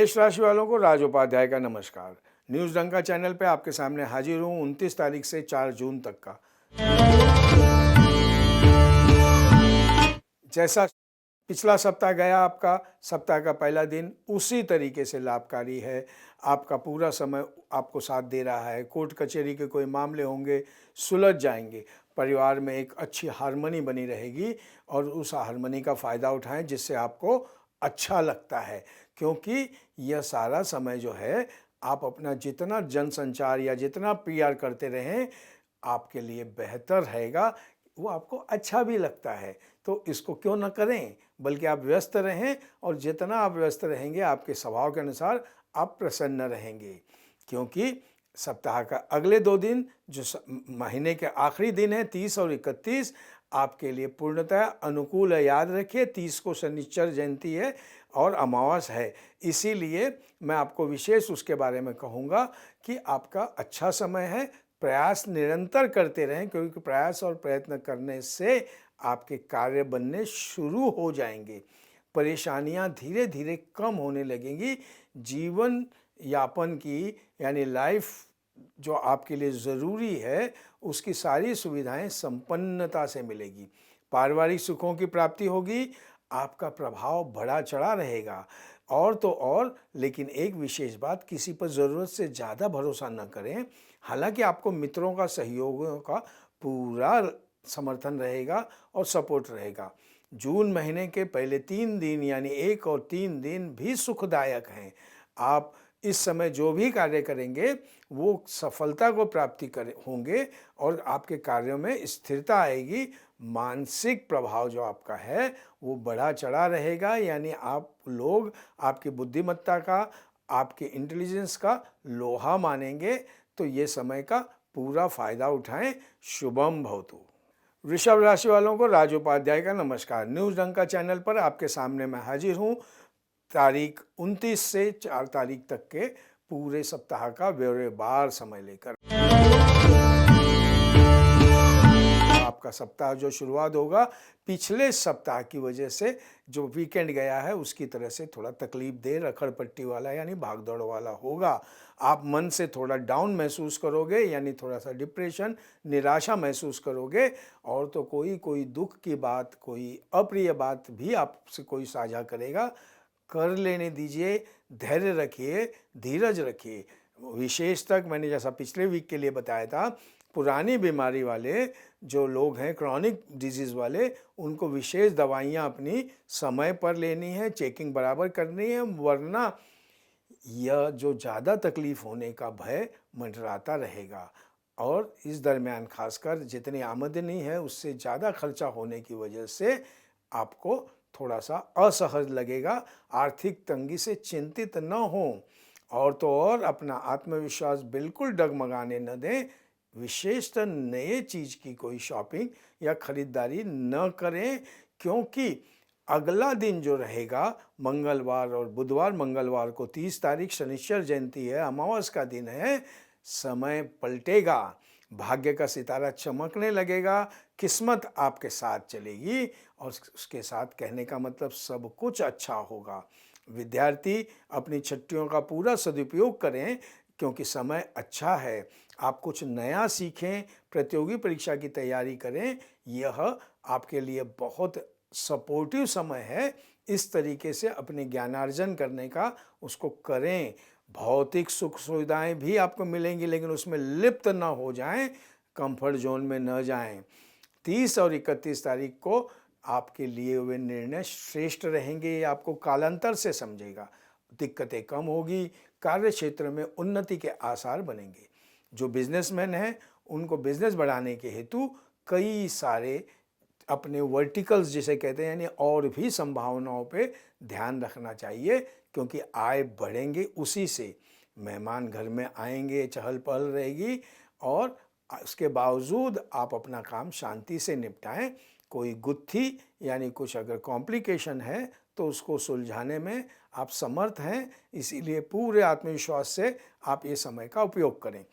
मेष राशि वालों को राज उपाध्याय का नमस्कार। न्यूज डंका चैनल पे आपके सामने हाजिर हूँ 29 तारीख से 4 जून तक का। जैसा पिछला सप्ताह गया, आपका सप्ताह का पहला दिन उसी तरीके से लाभकारी है। आपका पूरा समय आपको साथ दे रहा है। कोर्ट कचहरी के कोई मामले होंगे, सुलझ जाएंगे। परिवार में एक अच्छी हार्मनी बनी रहेगी और उस हार्मनी का फ़ायदा उठाएं जिससे आपको अच्छा लगता है, क्योंकि यह सारा समय जो है आप अपना जितना जनसंचार या जितना पीआर करते रहें आपके लिए बेहतर रहेगा, वो आपको अच्छा भी लगता है। तो इसको क्यों न करें, बल्कि आप व्यस्त रहें और जितना आप व्यस्त रहेंगे आपके स्वभाव के अनुसार आप प्रसन्न रहेंगे। क्योंकि सप्ताह का अगले 2 दिन जो महीने के आखिरी दिन है 30 और 31 आपके लिए पूर्णतः अनुकूल है। याद रखिए 30 को शनिश्चर जयंती है और अमावस है, इसीलिए मैं आपको विशेष उसके बारे में कहूँगा कि आपका अच्छा समय है। प्रयास निरंतर करते रहें, क्योंकि प्रयास और प्रयत्न करने से आपके कार्य बनने शुरू हो जाएंगे। परेशानियां धीरे धीरे कम होने लगेंगी। जीवन यापन की यानी लाइफ जो आपके लिए ज़रूरी है उसकी सारी सुविधाएं संपन्नता से मिलेगी। पारिवारिक सुखों की प्राप्ति होगी। आपका प्रभाव बढ़ा चढ़ा रहेगा। और तो और, लेकिन एक विशेष बात, किसी पर ज़रूरत से ज़्यादा भरोसा न करें। हालांकि आपको मित्रों का सहयोगियों का पूरा समर्थन रहेगा और सपोर्ट रहेगा। जून महीने के पहले 3 दिन यानी 1 और 3 दिन भी सुखदायक हैं। आप इस समय जो भी कार्य करेंगे वो सफलता को प्राप्ति होंगे और आपके कार्यों में स्थिरता आएगी। मानसिक प्रभाव जो आपका है वो बढ़ा चढ़ा रहेगा, यानी आप लोग आपकी बुद्धिमत्ता का, आपके इंटेलिजेंस का लोहा मानेंगे। तो ये समय का पूरा फायदा उठाएं। शुभम भवतु। वृषभ राशि वालों को राज उपाध्याय का नमस्कार। न्यूज डंका चैनल पर आपके सामने मैं हाजिर हूँ तारीख 29 से 4 तारीख तक के पूरे सप्ताह का ब्यौरेवार समय लेकर। आपका सप्ताह जो शुरुआत होगा पिछले सप्ताह की वजह से जो वीकेंड गया है उसकी तरह से थोड़ा तकलीफ दे, रखड़ पट्टी वाला यानी भागदौड़ वाला होगा। आप मन से थोड़ा डाउन महसूस करोगे, यानी थोड़ा सा डिप्रेशन, निराशा महसूस करोगे। और तो कोई दुख की बात, कोई अप्रिय बात भी आपसे कोई साझा करेगा। कर लेने दीजिए, धैर्य रखिए, धीरज रखिए। विशेषतः मैंने जैसा पिछले वीक के लिए बताया था, पुरानी बीमारी वाले जो लोग हैं, क्रॉनिक डिजीज़ वाले, उनको विशेष दवाइयाँ अपनी समय पर लेनी है, चेकिंग बराबर करनी है, वरना यह जो ज़्यादा तकलीफ होने का भय मंडराता रहेगा। और इस दरमियान खासकर जितनी आमदनी है उससे ज़्यादा खर्चा होने की वजह से आपको थोड़ा सा असहज लगेगा। आर्थिक तंगी से चिंतित न हों और तो और अपना आत्मविश्वास बिल्कुल डगमगाने न दें। विशेषतः नए चीज़ की कोई शॉपिंग या ख़रीदारी न करें, क्योंकि अगला दिन जो रहेगा मंगलवार और बुधवार, मंगलवार को 30 तारीख शनिश्चर जयंती है, अमावस का दिन है, समय पलटेगा, भाग्य का सितारा चमकने लगेगा, किस्मत आपके साथ चलेगी और उसके साथ कहने का मतलब सब कुछ अच्छा होगा। विद्यार्थी अपनी छुट्टियों का पूरा सदुपयोग करें, क्योंकि समय अच्छा है। आप कुछ नया सीखें, प्रतियोगी परीक्षा की तैयारी करें, यह आपके लिए बहुत सपोर्टिव समय है। इस तरीके से अपने ज्ञानार्जन करने का उसको करें। भौतिक सुख सुविधाएं भी आपको मिलेंगी, लेकिन उसमें लिप्त न हो जाएं, कंफर्ट जोन में न जाएं। 30 और 31 तारीख को आपके लिए हुए निर्णय श्रेष्ठ रहेंगे, ये आपको कालांतर से समझेगा। दिक्कतें कम होगी, कार्य क्षेत्र में उन्नति के आसार बनेंगे। जो बिजनेसमैन हैं उनको बिजनेस बढ़ाने के हेतु कई सारे अपने वर्टिकल्स जिसे कहते हैं, यानी और भी संभावनाओं पे ध्यान रखना चाहिए, क्योंकि आय बढ़ेंगे उसी से। मेहमान घर में आएंगे, चहल पहल रहेगी और उसके बावजूद आप अपना काम शांति से निपटाएं। कोई गुत्थी यानी कुछ अगर कॉम्प्लिकेशन है तो उसको सुलझाने में आप समर्थ हैं, इसीलिए पूरे आत्मविश्वास से आप ये समय का उपयोग करें।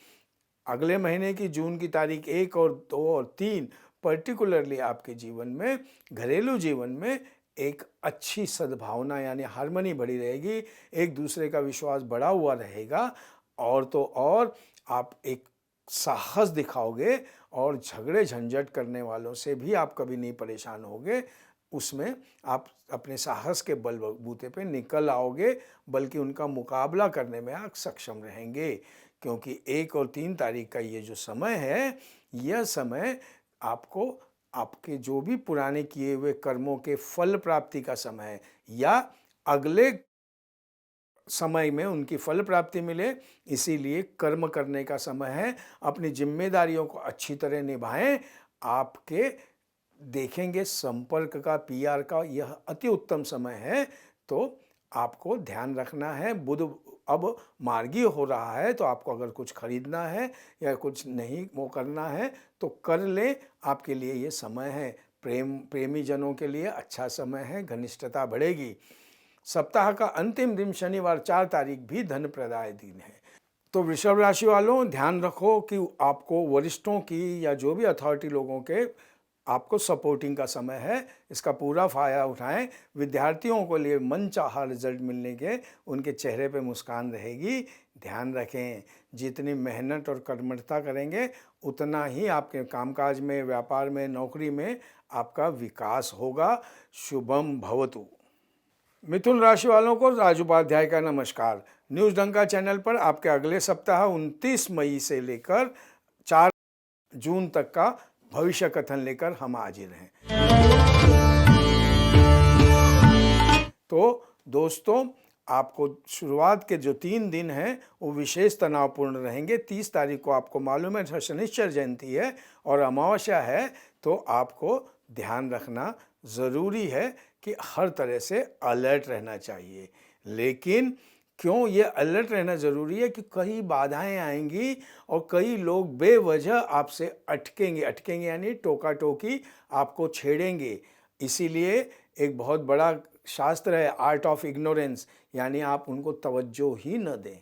अगले महीने की जून की तारीख 1 और 2 और 3 पर्टिकुलरली आपके जीवन में, घरेलू जीवन में एक अच्छी सद्भावना यानी हार्मनी बढ़ी रहेगी, एक दूसरे का विश्वास बढ़ा हुआ रहेगा और तो और आप एक साहस दिखाओगे और झगड़े झंझट करने वालों से भी आप कभी नहीं परेशान होगे। उसमें आप अपने साहस के बलबूते पे निकल आओगे, बल्कि उनका मुकाबला करने में आप सक्षम रहेंगे, क्योंकि 1 और 3 तारीख का ये जो समय है, यह समय आपको आपके जो भी पुराने किए हुए कर्मों के फल प्राप्ति का समय है या अगले समय में उनकी फल प्राप्ति मिले, इसीलिए कर्म करने का समय है। अपनी जिम्मेदारियों को अच्छी तरह निभाएं। आपके देखेंगे संपर्क का, पीआर का यह अति उत्तम समय है, तो आपको ध्यान रखना है। बुध अब मार्गी हो रहा है, तो आपको अगर कुछ खरीदना है या कुछ नहीं वो करना है तो कर ले, आपके लिए ये समय है। प्रेमी जनों के लिए अच्छा समय है, घनिष्ठता बढ़ेगी। सप्ताह का अंतिम दिन शनिवार 4 तारीख भी धन प्रदाय दिन है। तो वृषभ राशि वालों, ध्यान रखो कि आपको वरिष्ठों की या जो भी अथॉरिटी लोगों के आपको सपोर्टिंग का समय है, इसका पूरा फायदा उठाएं। विद्यार्थियों को लिए मनचाहा रिजल्ट मिलने के उनके चेहरे पे मुस्कान रहेगी। ध्यान रखें, जितनी मेहनत और कर्मठता करेंगे उतना ही आपके कामकाज में, व्यापार में, नौकरी में आपका विकास होगा। शुभम भवतु। मिथुन राशि वालों को राजोपाध्याय का नमस्कार। न्यूज़ डंका चैनल पर आपके अगले सप्ताह 29 मई से लेकर 4 जून तक का भविष्य कथन लेकर हम हाजिर हैं। तो दोस्तों, आपको शुरुआत के जो 3 दिन हैं वो विशेष तनावपूर्ण रहेंगे। 30 तारीख को आपको मालूम है शनिश्चर जयंती है और अमावस्या है, तो आपको ध्यान रखना ज़रूरी है कि हर तरह से अलर्ट रहना चाहिए। लेकिन क्यों ये अलर्ट रहना ज़रूरी है कि कई बाधाएं आएंगी और कई लोग बेवजह आपसे अटकेंगे यानी टोका टोकी आपको छेड़ेंगे। इसीलिए एक बहुत बड़ा शास्त्र है आर्ट ऑफ इग्नोरेंस, यानी आप उनको तवज्जो ही न दें,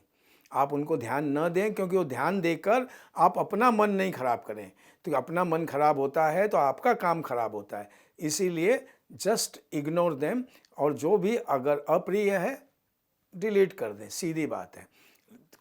आप उनको ध्यान न दें, क्योंकि वो ध्यान देकर आप अपना मन नहीं खराब करें। तो अपना मन खराब होता है तो आपका काम खराब होता है। इसीलिए जस्ट इग्नोर देम, और जो भी अगर अप्रिय है डिलीट कर दें, सीधी बात है।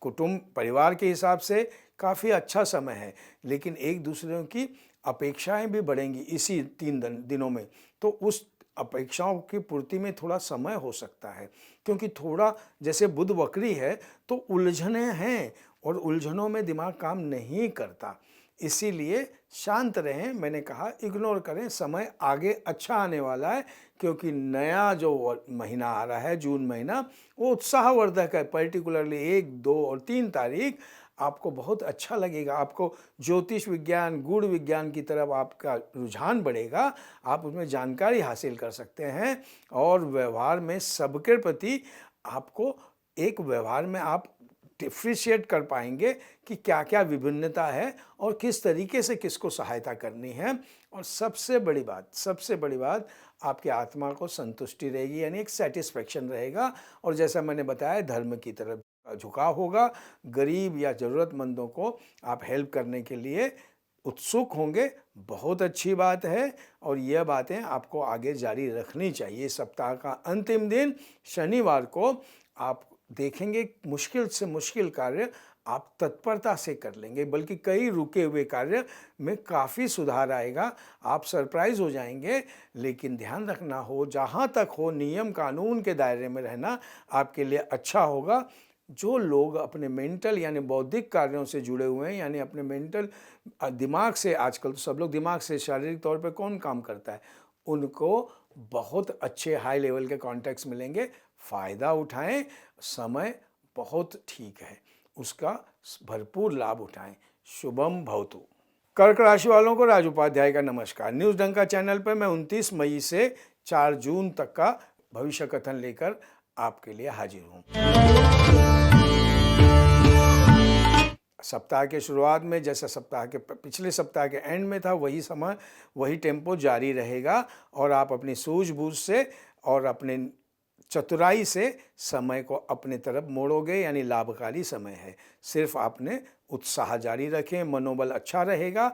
कुटुंब परिवार के हिसाब से काफ़ी अच्छा समय है, लेकिन एक दूसरे की अपेक्षाएं भी बढ़ेंगी इसी 3 दिनों में, तो उस अपेक्षाओं की पूर्ति में थोड़ा समय हो सकता है, क्योंकि थोड़ा जैसे बुध वक्री है तो उलझने हैं और उलझनों में दिमाग काम नहीं करता। इसीलिए शांत रहें, मैंने कहा इग्नोर करें। समय आगे अच्छा आने वाला है, क्योंकि नया जो महीना आ रहा है जून महीना, वो उत्साहवर्धक है। पर्टिकुलरली 1, 2 और 3 तारीख आपको बहुत अच्छा लगेगा। आपको ज्योतिष विज्ञान, गूढ़ विज्ञान की तरफ आपका रुझान बढ़ेगा, आप उसमें जानकारी हासिल कर सकते हैं और व्यवहार में सबके प्रति आपको एक व्यवहार में आप डिफ्रेंशिएट कर पाएंगे कि क्या क्या विभिन्नता है और किस तरीके से किसको सहायता करनी है। और सबसे बड़ी बात आपकी आत्मा को संतुष्टि रहेगी, यानी एक सेटिस्फेक्शन रहेगा। और जैसा मैंने बताया, धर्म की तरफ झुकाव होगा। गरीब या ज़रूरतमंदों को आप हेल्प करने के लिए उत्सुक होंगे, बहुत अच्छी बात है और यह बातें आपको आगे जारी रखनी चाहिए। सप्ताह का अंतिम दिन शनिवार को आप देखेंगे मुश्किल से मुश्किल कार्य आप तत्परता से कर लेंगे, बल्कि कई रुके हुए कार्य में काफ़ी सुधार आएगा। आप सरप्राइज हो जाएंगे। लेकिन ध्यान रखना हो, जहाँ तक हो नियम कानून के दायरे में रहना आपके लिए अच्छा होगा। जो लोग अपने मेंटल यानी बौद्धिक कार्यों से जुड़े हुए हैं, यानी अपने मेंटल दिमाग से, आजकल तो सब लोग दिमाग से, शारीरिक तौर पे कौन काम करता है, उनको बहुत अच्छे हाई लेवल के कॉन्टैक्ट्स मिलेंगे। फ़ायदा उठाएं, समय बहुत ठीक है, उसका भरपूर लाभ उठाएं। शुभम भवतु। कर्क राशि वालों को राजोपाध्याय का नमस्कार। न्यूज़ डंका चैनल पर मैं 29 मई से 4 जून तक का भविष्य कथन लेकर आपके लिए हाजिर हूँ। सप्ताह के शुरुआत में जैसा सप्ताह के पिछले सप्ताह के एंड में था, वही समय, वही टेम्पो जारी रहेगा और आप अपनी सूझबूझ से और अपने चतुराई से समय को अपने तरफ मोड़ोगे, यानी लाभकारी समय है। सिर्फ आपने उत्साह जारी रखें, मनोबल अच्छा रहेगा,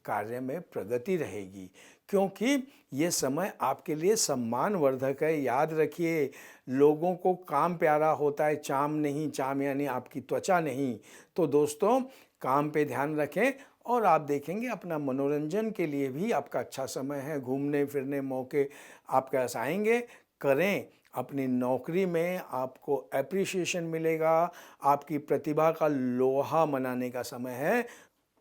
कार्य में प्रगति रहेगी, क्योंकि ये समय आपके लिए सम्मानवर्धक है। याद रखिए, लोगों को काम प्यारा होता है, चाम नहीं। चाम यानी आपकी त्वचा नहीं। तो दोस्तों, काम पे ध्यान रखें और आप देखेंगे अपना मनोरंजन के लिए भी आपका अच्छा समय है। घूमने फिरने मौके आपके पास आएंगे, करें। अपनी नौकरी में आपको एप्रिसिएशन मिलेगा, आपकी प्रतिभा का लोहा मनाने का समय है।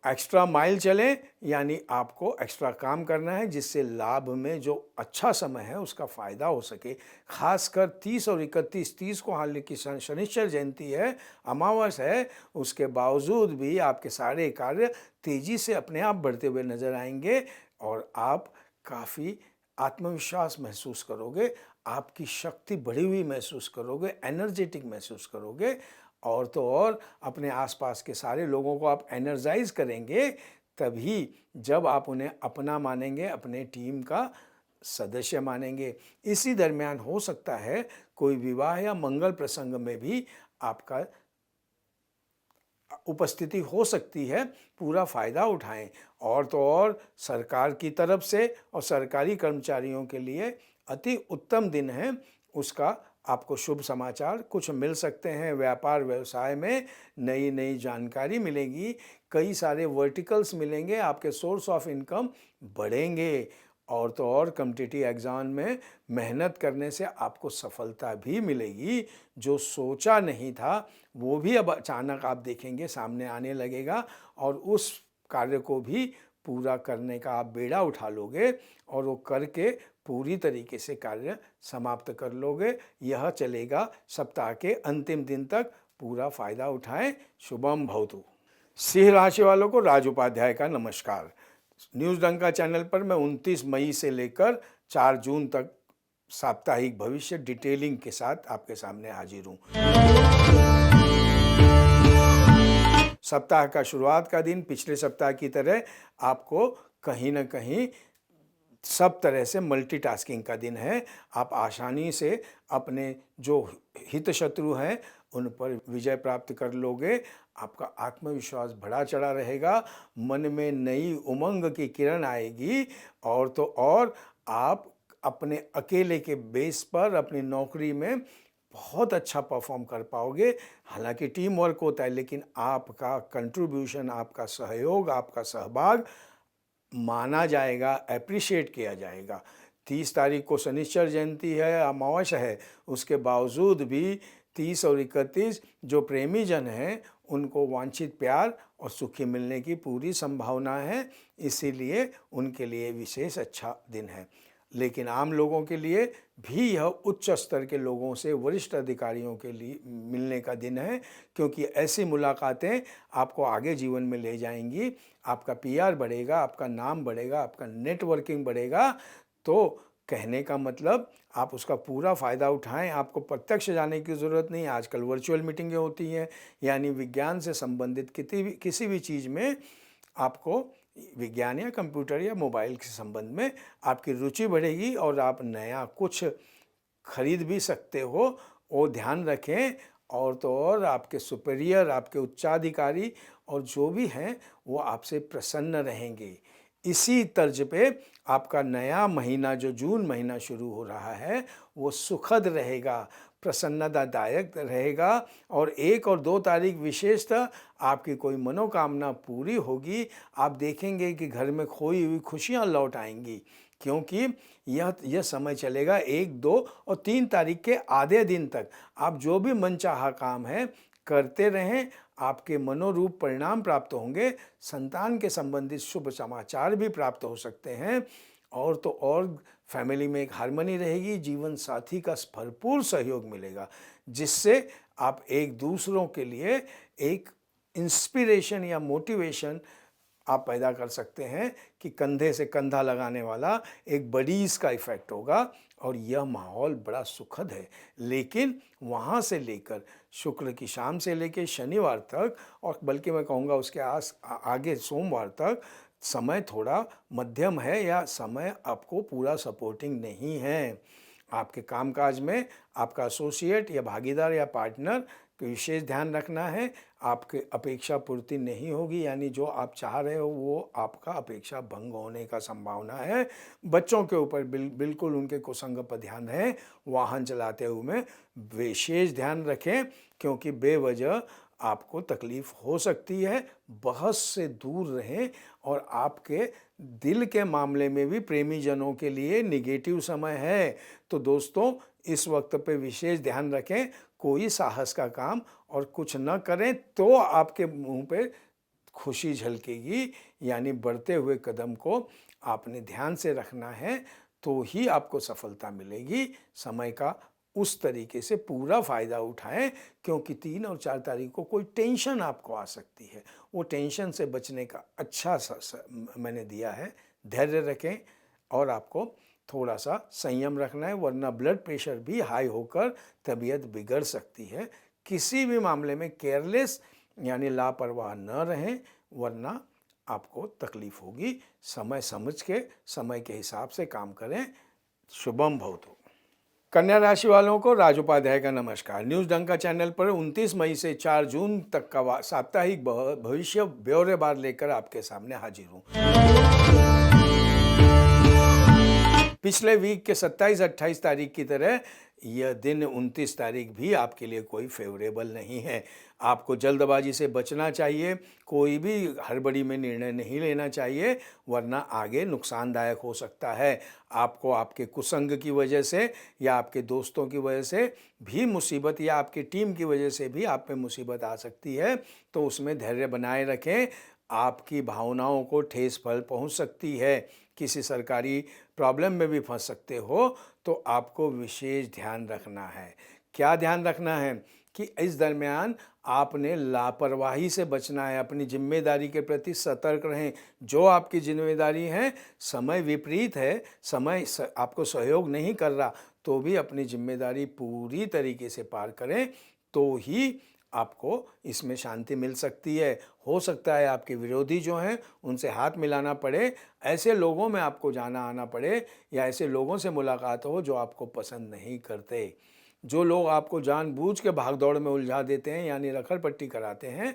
एक्स्ट्रा माइल चलें, यानी आपको एक्स्ट्रा काम करना है जिससे लाभ में जो अच्छा समय है उसका फ़ायदा हो सके। खासकर 30 और 31, 30 को हालांकि शनिश्चर जयंती है, अमावस है, उसके बावजूद भी आपके सारे कार्य तेज़ी से अपने आप बढ़ते हुए नजर आएंगे और आप काफ़ी आत्मविश्वास महसूस करोगे, आपकी शक्ति बढ़ी हुई महसूस करोगे, एनर्जेटिक महसूस करोगे। और तो और अपने आसपास के सारे लोगों को आप एनर्जाइज करेंगे, तभी जब आप उन्हें अपना मानेंगे, अपने टीम का सदस्य मानेंगे। इसी दरमियान हो सकता है कोई विवाह या मंगल प्रसंग में भी आपका उपस्थिति हो सकती है, पूरा फ़ायदा उठाएं। और तो और सरकार की तरफ से और सरकारी कर्मचारियों के लिए अति उत्तम दिन है। उसका आपको शुभ समाचार कुछ मिल सकते हैं। व्यापार व्यवसाय में नई नई जानकारी मिलेगी, कई सारे वर्टिकल्स मिलेंगे, आपके सोर्स ऑफ इनकम बढ़ेंगे। और तो और कॉम्पिटिटिव एग्ज़ाम में मेहनत करने से आपको सफलता भी मिलेगी। जो सोचा नहीं था वो भी अब अचानक आप देखेंगे सामने आने लगेगा और उस कार्य को भी पूरा करने का आप बेड़ा उठा लोगे और वो करके पूरी तरीके से कार्य समाप्त कर लोगे। यह चलेगा सप्ताह के अंतिम दिन तक। पूरा फायदा उठाएं। शुभम भवतु। सिंह राशि वालों को राज उपाध्याय का नमस्कार। न्यूज़ डंका चैनल पर मैं 29 मई से लेकर 4 जून तक साप्ताहिक भविष्य डिटेलिंग के साथ आपके सामने हाजिर हूँ। सप्ताह का शुरुआत का दिन पिछले सप्ताह की तरह आपको कहीं ना कहीं सब तरह से मल्टीटास्किंग का दिन है। आप आसानी से अपने जो हित शत्रु हैं उन पर विजय प्राप्त कर लोगे। आपका आत्मविश्वास बढ़ा चढ़ा रहेगा, मन में नई उमंग की किरण आएगी। और तो और आप अपने अकेले के बेस पर अपनी नौकरी में बहुत अच्छा परफॉर्म कर पाओगे। हालांकि टीम वर्क होता है, लेकिन आपका कंट्रीब्यूशन, आपका सहयोग, आपका सहभाग माना जाएगा, एप्रिशिएट किया जाएगा। 30 तारीख को शनिश्चर जयंती है, अमावस्या है, उसके बावजूद भी 30 और 31 जो प्रेमी जन हैं उनको वांछित प्यार और सुखी मिलने की पूरी संभावना है। इसीलिए उनके लिए विशेष अच्छा दिन है। लेकिन आम लोगों के लिए भी यह उच्च स्तर के लोगों से, वरिष्ठ अधिकारियों के लिए मिलने का दिन है, क्योंकि ऐसी मुलाकातें आपको आगे जीवन में ले जाएंगी। आपका पीआर बढ़ेगा, आपका नाम बढ़ेगा, आपका नेटवर्किंग बढ़ेगा। तो कहने का मतलब आप उसका पूरा फ़ायदा उठाएं। आपको प्रत्यक्ष जाने की ज़रूरत नहीं। आजकल वर्चुअल मीटिंगें होती हैं, यानी विज्ञान से संबंधित किसी भी चीज़ में आपको विज्ञान या कंप्यूटर या मोबाइल के संबंध में आपकी रुचि बढ़ेगी और आप नया कुछ खरीद भी सकते हो। वो ध्यान रखें। और तो और आपके सुपीरियर, आपके उच्चाधिकारी और जो भी हैं वो आपसे प्रसन्न रहेंगे। इसी तर्ज पे आपका नया महीना जो जून महीना शुरू हो रहा है वो सुखद रहेगा, प्रसन्नतादायक रहेगा। और 1 और 2 तारीख विशेषतः आपकी कोई मनोकामना पूरी होगी। आप देखेंगे कि घर में खोई हुई खुशियां लौट आएंगी, क्योंकि यह समय चलेगा 1, 2 और 3 तारीख के आधे दिन तक। आप जो भी मनचाहा काम है करते रहें, आपके मनोरूप परिणाम प्राप्त होंगे। संतान के संबंधित शुभ समाचार भी प्राप्त हो सकते हैं। और तो और फैमिली में एक हार्मनी रहेगी, जीवन साथी का भरपूर सहयोग मिलेगा, जिससे आप एक दूसरों के लिए एक इंस्पिरेशन या मोटिवेशन आप पैदा कर सकते हैं कि कंधे से कंधा लगाने वाला एक बडीज़ का इफ़ेक्ट होगा। और यह माहौल बड़ा सुखद है। लेकिन वहाँ से लेकर शुक्र की शाम से लेकर शनिवार तक, और बल्कि मैं कहूँगा उसके आगे सोमवार तक समय थोड़ा मध्यम है, या समय आपको पूरा सपोर्टिंग नहीं है। आपके कामकाज में आपका एसोसिएट या भागीदार या पार्टनर तो विशेष ध्यान रखना है, आपकी अपेक्षा पूर्ति नहीं होगी, यानी जो आप चाह रहे हो वो आपका अपेक्षा भंग होने का संभावना है। बच्चों के ऊपर बिल्कुल उनके कुसंग पर ध्यान है। वाहन चलाते हुए विशेष ध्यान रखें, क्योंकि बेवजह आपको तकलीफ हो सकती है। बहस से दूर रहें और आपके दिल के मामले में भी प्रेमी जनों के लिए निगेटिव समय है। तो दोस्तों, इस वक्त पे विशेष ध्यान रखें, कोई साहस का काम और कुछ न करें तो आपके मुंह पे खुशी झलकेगी, यानी बढ़ते हुए कदम को आपने ध्यान से रखना है, तो ही आपको सफलता मिलेगी। समय का उस तरीके से पूरा फ़ायदा उठाएं, क्योंकि 3 और 4 तारीख को कोई टेंशन आपको आ सकती है। वो टेंशन से बचने का अच्छा मैंने दिया है। धैर्य रखें और आपको थोड़ा सा संयम रखना है, वरना ब्लड प्रेशर भी हाई होकर तबीयत बिगड़ सकती है। किसी भी मामले में केयरलेस यानी लापरवाह न रहें, वरना आपको तकलीफ होगी। समय समझ के, समय के हिसाब से काम करें। शुभम भवतु। कन्या राशि वालों को राज उपाध्याय का नमस्कार। न्यूज़ डंका चैनल पर 29 मई से 4 जून तक का साप्ताहिक भविष्य ब्यौरेवार लेकर आपके सामने हाजिर हूँ। पिछले वीक के 27-28 तारीख की तरह यह दिन 29 तारीख भी आपके लिए कोई फेवरेबल नहीं है। आपको जल्दबाजी से बचना चाहिए, कोई भी हड़बड़ी में निर्णय नहीं लेना चाहिए, वरना आगे नुकसानदायक हो सकता है। आपको आपके कुसंग की वजह से या आपके दोस्तों की वजह से भी मुसीबत, या आपकी टीम की वजह से भी आप पे मुसीबत आ सकती है, तो उसमें धैर्य बनाए रखें। आपकी भावनाओं को ठेस फल पहुंच सकती है। किसी सरकारी प्रॉब्लम में भी फंस सकते हो, तो आपको विशेष ध्यान रखना है। क्या ध्यान रखना है कि इस दरमियान आपने लापरवाही से बचना है। अपनी जिम्मेदारी के प्रति सतर्क रहें। जो आपकी जिम्मेदारी है, समय विपरीत है, समय आपको सहयोग नहीं कर रहा, तो भी अपनी जिम्मेदारी पूरी तरीके से पार करें, तो ही आपको इसमें शांति मिल सकती है। हो सकता है आपके विरोधी जो हैं उनसे हाथ मिलाना पड़े, ऐसे लोगों में आपको जाना आना पड़े, या ऐसे लोगों से मुलाकात हो जो आपको पसंद नहीं करते। जो लोग आपको जानबूझ के भागदौड़ में उलझा देते हैं, यानी रखड़पट्टी कराते हैं,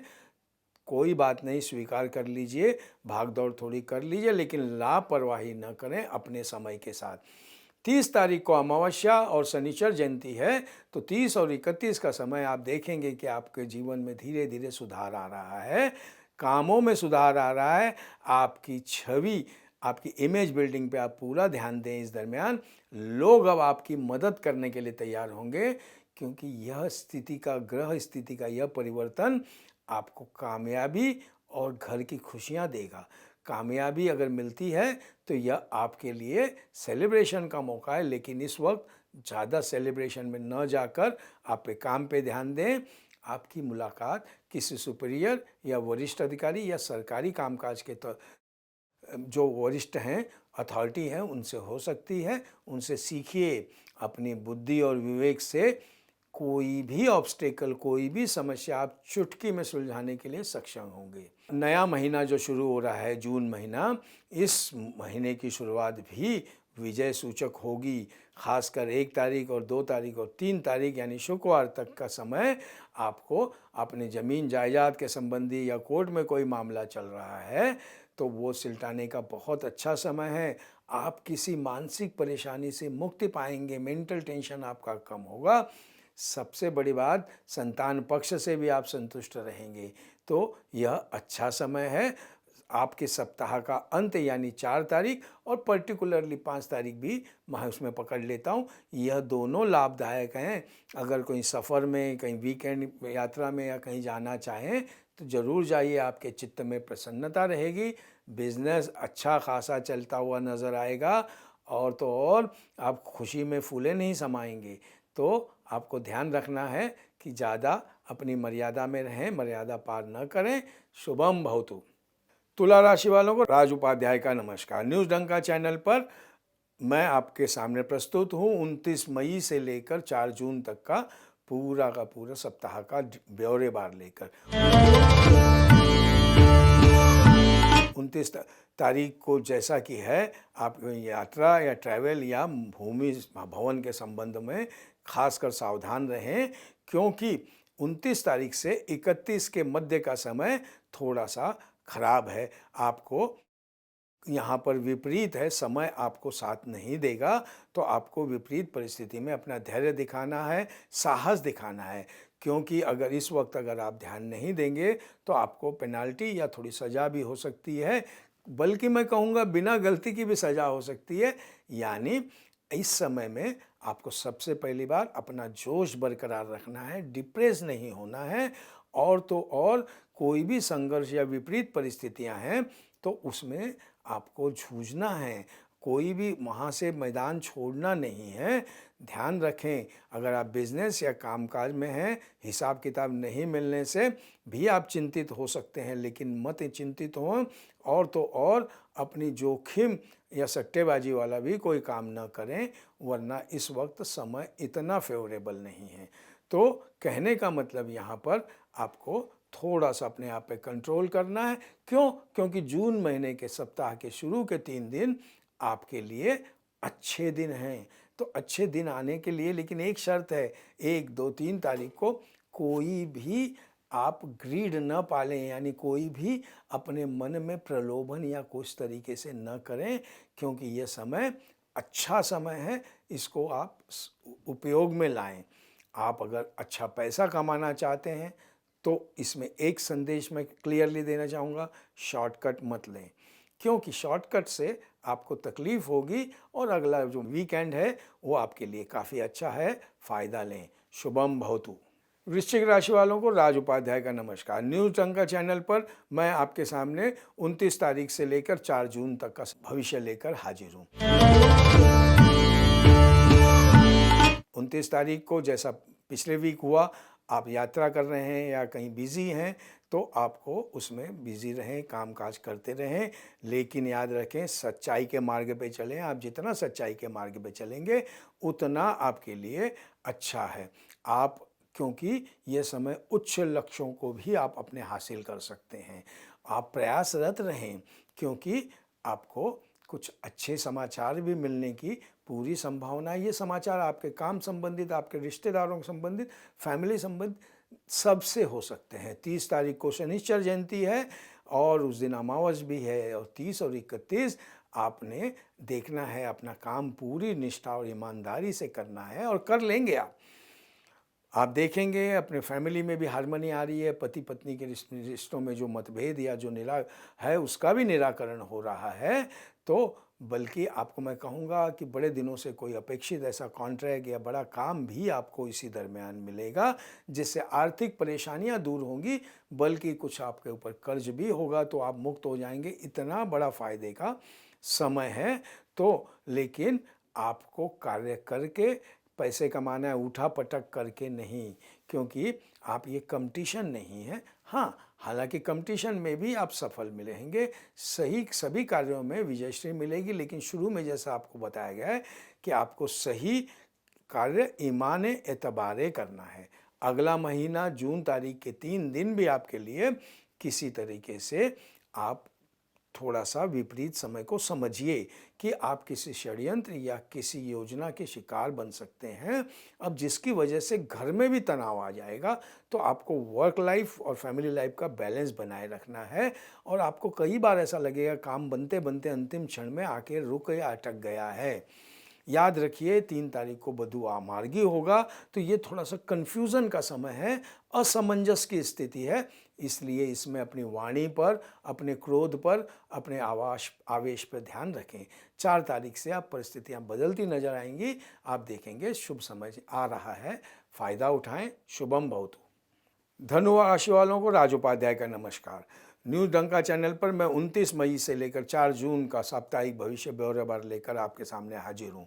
कोई बात नहीं, स्वीकार कर लीजिए, भागदौड़ थोड़ी कर लीजिए, लेकिन लापरवाही न करें अपने समय के साथ। 30 तारीख को अमावस्या और शनिचर जयंती है, तो 30 और 31 का समय आप देखेंगे कि आपके जीवन में धीरे धीरे सुधार आ रहा है, कामों में सुधार आ रहा है। आपकी छवि, आपकी इमेज बिल्डिंग पे आप पूरा ध्यान दें। इस दरमियान लोग अब आपकी मदद करने के लिए तैयार होंगे, क्योंकि यह स्थिति का, ग्रह स्थिति का यह परिवर्तन आपको कामयाबी और घर की खुशियां देगा। कामयाबी अगर मिलती है तो यह आपके लिए सेलिब्रेशन का मौका है, लेकिन इस वक्त ज़्यादा सेलिब्रेशन में न जाकर आप पे काम पे ध्यान दें। आपकी मुलाकात किसी सुपीरियर या वरिष्ठ अधिकारी या सरकारी कामकाज के जो वरिष्ठ हैं, अथॉरिटी हैं, उनसे हो सकती है। उनसे सीखिए। अपनी बुद्धि और विवेक से कोई भी ऑब्स्टेकल, कोई भी समस्या आप चुटकी में सुलझाने के लिए सक्षम होंगे। नया महीना जो शुरू हो रहा है, जून महीना, इस महीने की शुरुआत भी विजय सूचक होगी। खासकर 1 तारीख और 2 तारीख और 3 तारीख यानी शुक्रवार तक का समय आपको अपने ज़मीन जायदाद के संबंधी या कोर्ट में कोई मामला चल रहा है, तो वो सिलटाने का बहुत अच्छा समय है। आप किसी मानसिक परेशानी से मुक्ति पाएंगे, मेंटल टेंशन आपका कम होगा। सबसे बड़ी बात, संतान पक्ष से भी आप संतुष्ट रहेंगे, तो यह अच्छा समय है। आपके सप्ताह का अंत यानी 4 तारीख और पर्टिकुलरली 5 तारीख भी मैं उसमें पकड़ लेता हूँ। यह दोनों लाभदायक हैं। अगर कोई सफ़र में, कहीं वीकेंड यात्रा में या कहीं जाना चाहें तो ज़रूर जाइए। आपके चित्त में प्रसन्नता रहेगी, बिजनेस अच्छा खासा चलता हुआ नज़र आएगा, और तो और आप खुशी में फूले नहीं समाएंगे। तो आपको ध्यान रखना है कि ज़्यादा अपनी मर्यादा में रहें, मर्यादा पार न करें। शुभम भवतु। तुला राशि वालों को राज उपाध्याय का नमस्कार। न्यूज़ डंका चैनल पर मैं आपके सामने प्रस्तुत हूँ 29 मई से लेकर 4 जून तक का पूरा सप्ताह का ब्यौरेवार लेकर। 29 तारीख को जैसा कि है, आप यात्रा या ट्रैवल या भूमि भवन के संबंध में खासकर सावधान रहें, क्योंकि 29 तारीख से 31 के मध्य का समय थोड़ा सा खराब है। आपको यहाँ पर विपरीत है, समय आपको साथ नहीं देगा, तो आपको विपरीत परिस्थिति में अपना धैर्य दिखाना है, साहस दिखाना है। क्योंकि अगर इस वक्त अगर आप ध्यान नहीं देंगे तो आपको पेनाल्टी या थोड़ी सज़ा भी हो सकती है, बल्कि मैं कहूँगा बिना गलती की भी सज़ा हो सकती है। यानी इस समय में आपको सबसे पहली बार अपना जोश बरकरार रखना है, डिप्रेस नहीं होना है, और तो और कोई भी संघर्ष या विपरीत परिस्थितियां हैं तो उसमें आपको जूझना है, कोई भी वहाँ से मैदान छोड़ना नहीं है। ध्यान रखें, अगर आप बिजनेस या कामकाज में हैं, हिसाब किताब नहीं मिलने से भी आप चिंतित हो सकते हैं, लेकिन मत चिंतित हों, और तो और अपनी जोखिम या सट्टेबाजी वाला भी कोई काम न करें, वरना इस वक्त समय इतना फेवरेबल नहीं है। तो कहने का मतलब यहाँ पर आपको थोड़ा सा अपने आप पे कंट्रोल करना है। क्यों? क्योंकि जून महीने के सप्ताह के शुरू के 3 दिन आपके लिए अच्छे दिन हैं। तो अच्छे दिन आने के लिए लेकिन एक शर्त है, 1, 2, 3 तारीख को कोई भी आप ग्रीड न पालें, यानी कोई भी अपने मन में प्रलोभन या कुछ तरीके से न करें, क्योंकि ये समय अच्छा समय है, इसको आप उपयोग में लाएं। आप अगर अच्छा पैसा कमाना चाहते हैं तो इसमें एक संदेश मैं क्लियरली देना चाहूँगा, शॉर्टकट मत लें, क्योंकि शॉर्टकट से आपको तकलीफ होगी, और अगला जो वीकेंड है वो आपके लिए काफ़ी अच्छा है, फ़ायदा लें। शुभम भवतु। वृश्चिक राशि वालों को राज उपाध्याय का नमस्कार। न्यूज़ टंका चैनल पर मैं आपके सामने 29 तारीख से लेकर 4 जून तक का भविष्य लेकर हाजिर हूँ। 29 तारीख को जैसा पिछले वीक हुआ, आप यात्रा कर रहे हैं या कहीं बिजी हैं तो आपको उसमें बिजी रहें, कामकाज करते रहें, लेकिन याद रखें सच्चाई के मार्ग पे चलें। आप जितना सच्चाई के मार्ग पे चलेंगे उतना आपके लिए अच्छा है। आप क्योंकि ये समय उच्च लक्ष्यों को भी आप अपने हासिल कर सकते हैं। आप प्रयासरत रहें, क्योंकि आपको कुछ अच्छे समाचार भी मिलने की पूरी संभावना है। ये समाचार आपके काम संबंधित, आपके रिश्तेदारों संबंधित, फैमिली संबंधित सबसे हो सकते हैं। 30 तारीख को शनिश्चर जयंती है और उस दिन अमावस भी है, और 30 और 31 आपने देखना है, अपना काम पूरी निष्ठा और ईमानदारी से करना है, और कर लेंगे आप देखेंगे अपने फैमिली में भी हार्मनी आ रही है, पति पत्नी के रिश्तों में जो मतभेद या जो है उसका भी निराकरण हो रहा है। तो बल्कि आपको मैं कहूँगा कि बड़े दिनों से कोई अपेक्षित ऐसा कॉन्ट्रैक्ट या बड़ा काम भी आपको इसी दरमियान मिलेगा, जिससे आर्थिक परेशानियां दूर होंगी, बल्कि कुछ आपके ऊपर कर्ज भी होगा तो आप मुक्त हो जाएंगे। इतना बड़ा फायदे का समय है। तो लेकिन आपको कार्य करके पैसे कमाना है, उठा पटक करके नहीं, क्योंकि आप ये कंपटीशन नहीं है। हाँ, हालांकि कंपटीशन में भी आप सफल मिलेंगे, सही सभी कार्यों में विजयश्री मिलेगी, लेकिन शुरू में जैसा आपको बताया गया है कि आपको सही कार्य ईमाने एतबारे करना है। अगला महीना जून तारीख के 3 दिन भी आपके लिए किसी तरीके से आप थोड़ा सा विपरीत समय को समझिए कि आप किसी षड्यंत्र या किसी योजना के शिकार बन सकते हैं, अब जिसकी वजह से घर में भी तनाव आ जाएगा। तो आपको वर्क लाइफ और फैमिली लाइफ का बैलेंस बनाए रखना है, और आपको कई बार ऐसा लगेगा काम बनते बनते अंतिम क्षण में आके रुक या अटक गया है। याद रखिए 3 तारीख को बधु आमार्गी होगा, तो ये थोड़ा सा कन्फ्यूज़न का समय है, असमंजस की स्थिति है, इसलिए इसमें अपनी वाणी पर, अपने क्रोध पर, अपने आवेश पर ध्यान रखें। 4 तारीख से आप परिस्थितियां बदलती नजर आएंगी, आप देखेंगे शुभ समय आ रहा है, फ़ायदा उठाएं। शुभम भवतु। धनु राशि वालों को राज उपाध्याय का नमस्कार। न्यूज़ डंका चैनल पर मैं 29 मई से लेकर 4 जून का साप्ताहिक भविष्य ब्यौरेवार लेकर आपके सामने हाजिर हूँ।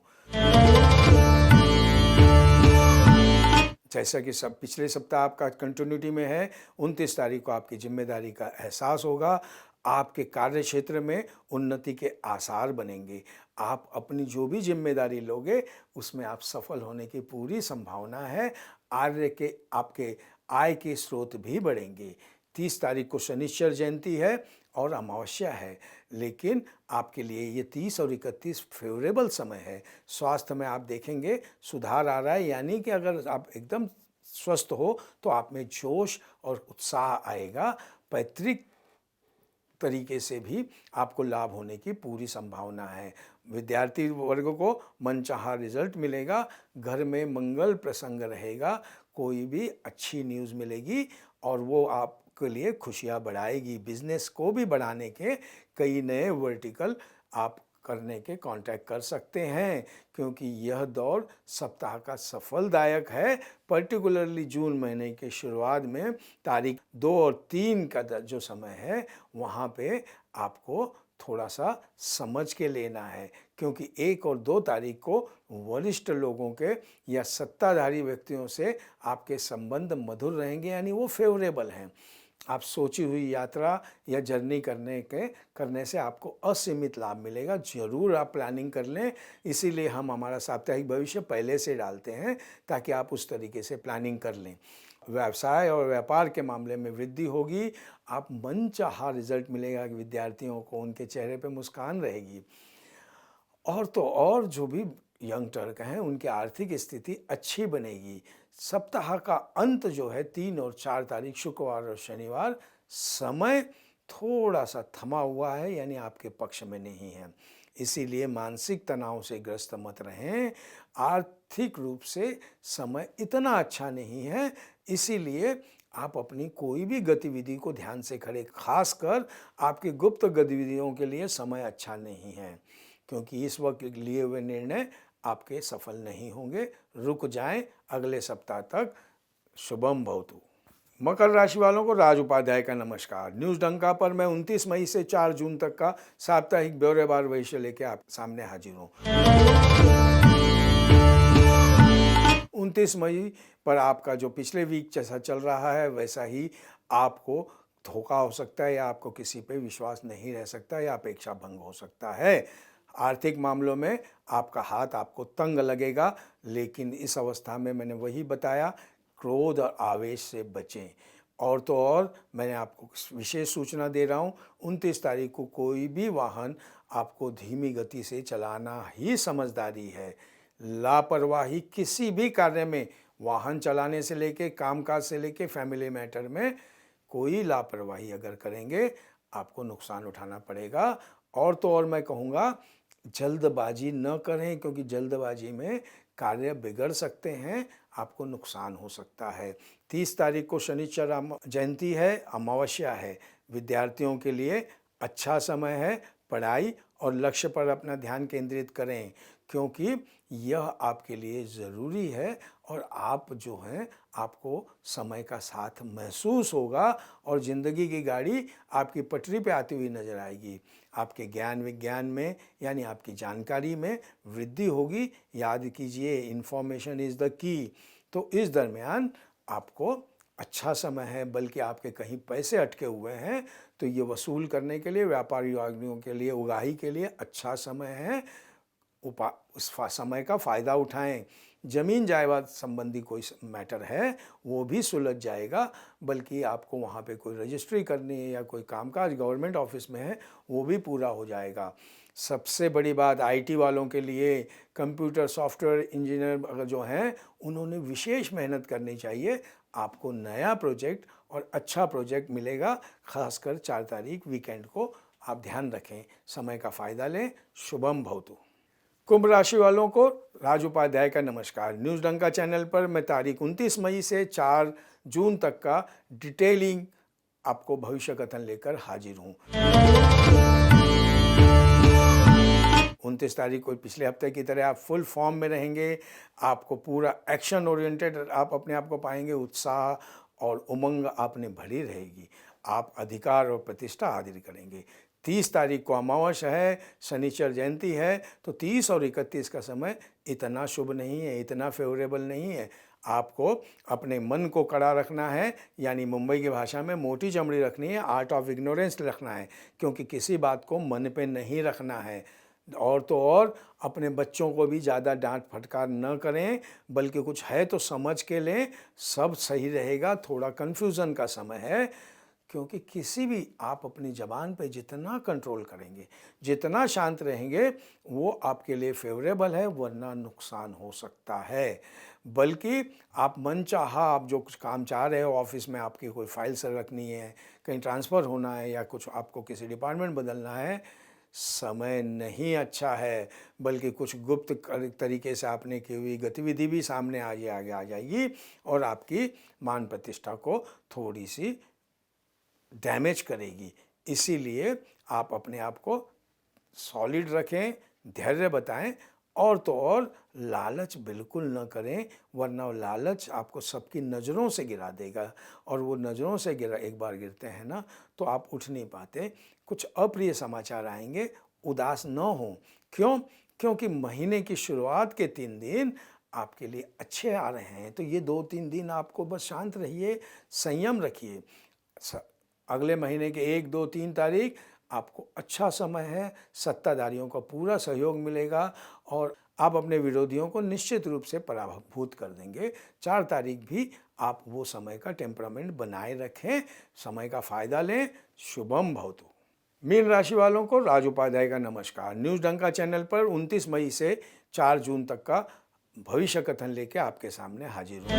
जैसा कि सब पिछले सप्ताह आपका कंटिन्यूटी में है, 29 तारीख को आपकी जिम्मेदारी का एहसास होगा, आपके कार्य क्षेत्र में उन्नति के आसार बनेंगे। आप अपनी जो भी जिम्मेदारी लोगे उसमें आप सफल होने की पूरी संभावना है। आपके आय के स्रोत भी बढ़ेंगे। 30 तारीख को शनिश्चर जयंती है और अमावस्या है, लेकिन आपके लिए ये 30 और 31 फेवरेबल समय है। स्वास्थ्य में आप देखेंगे सुधार आ रहा है, यानी कि अगर आप एकदम स्वस्थ हो तो आप में जोश और उत्साह आएगा। पैतृक तरीके से भी आपको लाभ होने की पूरी संभावना है। विद्यार्थी वर्ग को मनचाहा रिजल्ट मिलेगा, घर में मंगल प्रसंग रहेगा, कोई भी अच्छी न्यूज़ मिलेगी और वो आपके लिए खुशियाँ बढ़ाएगी। बिजनेस को भी बढ़ाने के कई नए वर्टिकल आप करने के कांटेक्ट कर सकते हैं, क्योंकि यह दौर सप्ताह का सफलदायक है। पर्टिकुलरली जून महीने के शुरुआत में तारीख 2 और 3 का जो समय है वहाँ पे आपको थोड़ा सा समझ के लेना है, क्योंकि 1 और 2 तारीख को वरिष्ठ लोगों के या सत्ताधारी व्यक्तियों से आपके संबंध मधुर रहेंगे, यानी वो फेवरेबल हैं। आप सोची हुई यात्रा या जर्नी करने से आपको असीमित लाभ मिलेगा। ज़रूर आप प्लानिंग कर लें, इसीलिए हम हमारा साप्ताहिक भविष्य पहले से डालते हैं ताकि आप उस तरीके से प्लानिंग कर लें। व्यवसाय और व्यापार के मामले में वृद्धि होगी, आप मनचाहा रिजल्ट मिलेगा कि विद्यार्थियों को उनके चेहरे पे मुस्कान रहेगी। और तो और जो भी यंग टर्क हैं उनकी आर्थिक स्थिति अच्छी बनेगी। सप्ताह का अंत जो है 3 और 4 तारीख शुक्रवार और शनिवार, समय थोड़ा सा थमा हुआ है, यानी आपके पक्ष में नहीं है। इसीलिए मानसिक तनाव से ग्रस्त मत रहें। आर्थिक रूप से समय इतना अच्छा नहीं है, इसीलिए आप अपनी कोई भी गतिविधि को ध्यान से करें। खासकर आपकी गुप्त गतिविधियों के लिए समय अच्छा नहीं है, क्योंकि इस वक्त लिए हुए निर्णय आपके सफल नहीं होंगे। रुक जाएं अगले सप्ताह तक। शुभम भवतु। मकर राशि वालों को राज उपाध्याय का नमस्कार। न्यूज़ डंका पर मैं 29 मई से 4 जून तक का साप्ताहिक ब्यौरेवार भविष्य लेके आप सामने हाजिर हूँ। 29 मई पर आपका जो पिछले वीक जैसा चल रहा है वैसा ही आपको धोखा हो सकता है, या आपको किसी पे विश्वास नहीं रह सकता, या अपेक्षा भंग हो सकता है। आर्थिक मामलों में आपका हाथ आपको तंग लगेगा, लेकिन इस अवस्था में मैंने वही बताया, क्रोध और आवेश से बचें। और तो और मैंने आपको विशेष सूचना दे रहा हूँ, 29 तारीख को कोई भी वाहन आपको धीमी गति से चलाना ही समझदारी है। लापरवाही किसी भी कार्य में, वाहन चलाने से लेके, कामकाज से लेके, फैमिली मैटर में कोई लापरवाही अगर करेंगे आपको नुकसान उठाना पड़ेगा। और तो और मैं कहूँगा जल्दबाजी न करें, क्योंकि जल्दबाजी में कार्य बिगड़ सकते हैं, आपको नुकसान हो सकता है। 30 तारीख को शनिचर जयंती है, अमावस्या है। विद्यार्थियों के लिए अच्छा समय है। पढ़ाई और लक्ष्य पर अपना ध्यान केंद्रित करें, क्योंकि यह आपके लिए ज़रूरी है और आप जो हैं आपको समय का साथ महसूस होगा और ज़िंदगी की गाड़ी आपकी पटरी पे आती हुई नज़र आएगी। आपके ज्ञान विज्ञान में, यानी आपकी जानकारी में वृद्धि होगी। याद कीजिए, इन्फॉर्मेशन इज़ द की। तो इस दरमियान आपको अच्छा समय है, बल्कि आपके कहीं पैसे अटके हुए हैं तो ये वसूल करने के लिए, व्यापारियों के लिए, उगाही के लिए अच्छा समय है। उस समय का फ़ायदा उठाएं। ज़मीन जायदाद संबंधी कोई मैटर है वो भी सुलझ जाएगा, बल्कि आपको वहाँ पे कोई रजिस्ट्री करनी है या कोई कामकाज गवर्नमेंट ऑफिस में है वो भी पूरा हो जाएगा। सबसे बड़ी बात आईटी वालों के लिए, कंप्यूटर सॉफ्टवेयर इंजीनियर अगर जो हैं उन्होंने विशेष मेहनत करनी चाहिए। आपको नया प्रोजेक्ट और अच्छा प्रोजेक्ट मिलेगा, खासकर 4 तारीख वीकेंड को आप ध्यान रखें, समय का फ़ायदा लें। शुभम भवतु। कुंभ राशि वालों को राज उपाध्याय का नमस्कार। न्यूज़ डंका चैनल पर मैं तारीख 29 मई से 4 जून तक का डिटेलिंग आपको भविष्य कथन लेकर हाजिर हूँ। 29 तारीख को पिछले हफ्ते की तरह आप फुल फॉर्म में रहेंगे। आपको पूरा एक्शन ओरिएंटेड आप अपने आप को पाएंगे। उत्साह और उमंग आप में भरी रहेगी। आप अधिकार और प्रतिष्ठा हासिल करेंगे। 30 तारीख को अमावस्या है, शनिचर जयंती है, तो 30 और 31 का समय इतना शुभ नहीं है, इतना फेवरेबल नहीं है। आपको अपने मन को कड़ा रखना है, यानी मुंबई की भाषा में मोटी चमड़ी रखनी है, आर्ट ऑफ इग्नोरेंस रखना है, क्योंकि किसी बात को मन पे नहीं रखना है। और तो और अपने बच्चों को भी ज़्यादा डांट फटकार न करें, बल्कि कुछ है तो समझ के लें, सब सही रहेगा। थोड़ा कन्फ्यूज़न का समय है, क्योंकि किसी भी आप अपनी ज़बान पे जितना कंट्रोल करेंगे, जितना शांत रहेंगे, वो आपके लिए फेवरेबल है, वरना नुकसान हो सकता है। बल्कि आप मनचाहा आप जो कुछ काम चाह रहे हो, ऑफिस में आपकी कोई फाइल सर रखनी है, कहीं ट्रांसफ़र होना है या कुछ आपको किसी डिपार्टमेंट बदलना है, समय नहीं अच्छा है, बल्कि कुछ गुप्त तरीके से आपने की हुई गतिविधि भी सामने आगे आगे आ जाएगी और आपकी मान प्रतिष्ठा को थोड़ी सी डैमेज करेगी। इसीलिए आप अपने आप को सॉलिड रखें, धैर्य बताएं और तो और लालच बिल्कुल न करें, वरना वो लालच आपको सबकी नज़रों से गिरा देगा और वो नज़रों से गिरा एक बार गिरते हैं ना तो आप उठ नहीं पाते। कुछ अप्रिय समाचार आएंगे, उदास न हों। क्यों? क्योंकि महीने की शुरुआत के 3 दिन आपके लिए अच्छे आ रहे हैं, तो ये 2-3 दिन आपको बस शांत रहिए, संयम रखिए। अगले महीने के 1, 2, 3 तारीख आपको अच्छा समय है, सत्ताधारियों का पूरा सहयोग मिलेगा और आप अपने विरोधियों को निश्चित रूप से पराभूत कर देंगे। 4 तारीख भी आप वो समय का टेम्परामेंट बनाए रखें, समय का फ़ायदा लें। शुभम भवतु। मीन राशि वालों को राज उपाध्याय का नमस्कार। न्यूज़ डंका चैनल पर 29 मई से 4 जून तक का भविष्य कथन लेके आपके सामने हाजिर हूँ।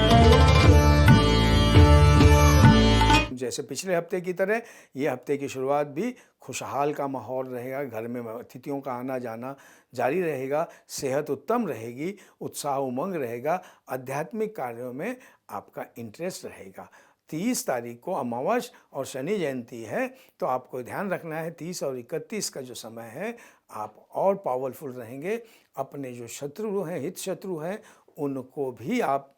जैसे पिछले हफ्ते की तरह ये हफ्ते की शुरुआत भी खुशहाल का माहौल रहेगा, घर में अतिथियों का आना जाना जारी रहेगा, सेहत उत्तम रहेगी, उत्साह उमंग रहेगा, आध्यात्मिक कार्यों में आपका इंटरेस्ट रहेगा। 30 तारीख को अमावस और शनि जयंती है, तो आपको ध्यान रखना है 30 और 31 का जो समय है आप और पावरफुल रहेंगे। अपने जो शत्रु हैं, हित शत्रु हैं, उनको भी आप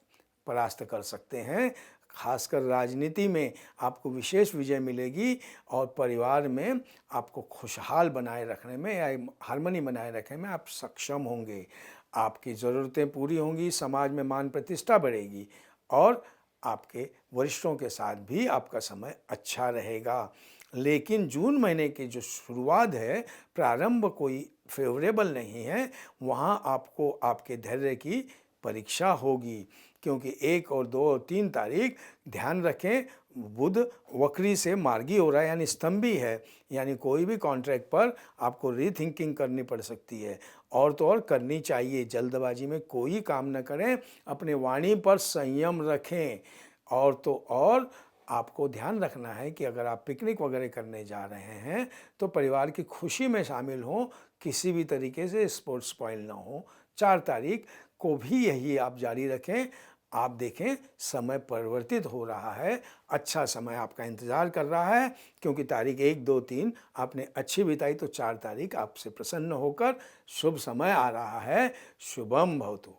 परास्त कर सकते हैं। खासकर राजनीति में आपको विशेष विजय मिलेगी और परिवार में आपको खुशहाल बनाए रखने में या हार्मनी बनाए रखने में आप सक्षम होंगे। आपकी ज़रूरतें पूरी होंगी, समाज में मान प्रतिष्ठा बढ़ेगी और आपके वरिष्ठों के साथ भी आपका समय अच्छा रहेगा। लेकिन जून महीने की जो शुरुआत है, प्रारंभ कोई फेवरेबल नहीं है। वहाँ आपको आपके धैर्य की परीक्षा होगी, क्योंकि 1 और 2 और 3 तारीख ध्यान रखें, बुध वक्री से मार्गी हो रहा है, यानी स्तंभी है, यानी कोई भी कॉन्ट्रैक्ट पर आपको रीथिंकिंग करनी पड़ सकती है और तो और करनी चाहिए। जल्दबाजी में कोई काम न करें, अपने वाणी पर संयम रखें और तो और आपको ध्यान रखना है कि अगर आप पिकनिक वगैरह करने जा रहे हैं तो परिवार की खुशी में शामिल हों, किसी भी तरीके से स्पोर्ट्स स्पॉइल ना हो। 4 तारीख को भी यही आप जारी रखें। आप देखें समय परिवर्तित हो रहा है, अच्छा समय आपका इंतज़ार कर रहा है, क्योंकि तारीख 1, 2, 3 आपने अच्छी बिताई तो 4 तारीख आपसे प्रसन्न होकर शुभ समय आ रहा है। शुभम भवतु।